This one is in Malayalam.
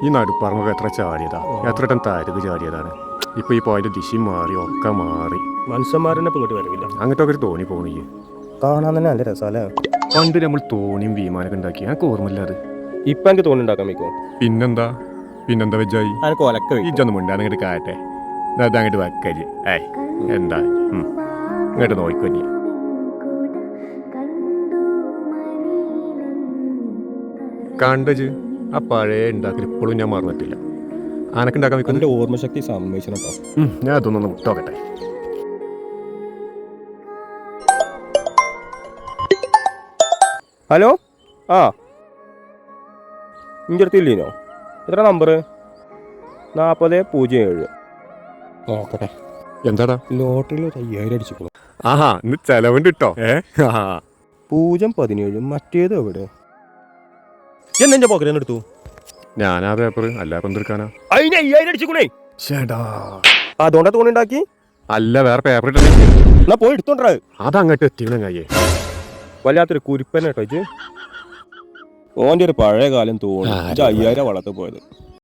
ഈ നടുപ്പറമ്പൊക്കെ എത്ര ചാടിയതാ, എത്ര ടൺ താരക്ക് ചാടിയതാണ്. ഇപ്പൊ ഈ പോയിന്റ് ദിശ മാറി, ഒക്കെ മാറി. മനുഷ്യന്മാരെന്നെ ഇങ്ങോട്ട് വരവില്ല. അങ്ങോട്ടൊക്കെ ഒരു തോണി പോണി കാണാൻ തന്നെ നല്ല രസമല്ലേ. പണ്ട് നമ്മൾ തോണിയും വിമാനൊക്കെ ഉണ്ടാക്കി, എനിക്ക് ഓർമ്മയില്ല അത്. ഇപ്പൊ എനിക്ക് തോന്നി ഉണ്ടാക്കാൻ വെക്കോ? പിന്നെന്താ വെജായി എനിക്ക് ഒലക്ക ഇജൊന്നും മിണ്ടാതെ അങ്ങോട്ട് കാട്ടെ, അതങ്ങോട്ട് വെക്കല്. എന്താ ഇങ്ങോട്ട് നോക്കോ നീ. കണ്ടജ് ആ പഴയ ഉണ്ടാക്കൽ ഇപ്പോഴും ഞാൻ മറന്നിട്ടില്ല. ആനക്ക് ഉണ്ടാക്കാൻ വെക്കും. എന്റെ ഓർമ്മശക്തി സമ്മതിക്കണം കേട്ടോ. ഞാൻ അതൊന്നും വിട്ടോക്കട്ടെ. ഹലോ, ആ ഇൻ്റെ അടുത്തില്ലേനോ? എത്ര നമ്പർ? 4007. നോക്കട്ടെ. എന്താടാ ലോട്ടറിയിൽ 5000 അടിച്ചിരിക്കുന്നു. ആഹാ, ഇന്ന് ചെലവുണ്ട് കിട്ടോ. 017. മറ്റേത് എവിടെ? എന്നെ പോക്കറ്റ് എടുത്തു. ഞാനാ പേപ്പർ അല്ല എന്തെടുക്കാനാ? അതിന് 5000 അടിച്ചിക്കണേ. ചേടാ, അതുകൊണ്ടാ തോണി ഉണ്ടാക്കി. അല്ല വേറെ പേപ്പർ ഇട്ടേ. എന്നാ പോയി എടുത്തോണ്ടാ. അതങ്ങോട്ട് എത്തിക്കണ കയ്യേ. വല്ലാത്തൊരു കുരിപ്പന്നെ കേട്ടോ. ഓൻ്റെ ഒരു പഴയ കാലം തോന്നി. 5000 വളർത്ത് പോയത്.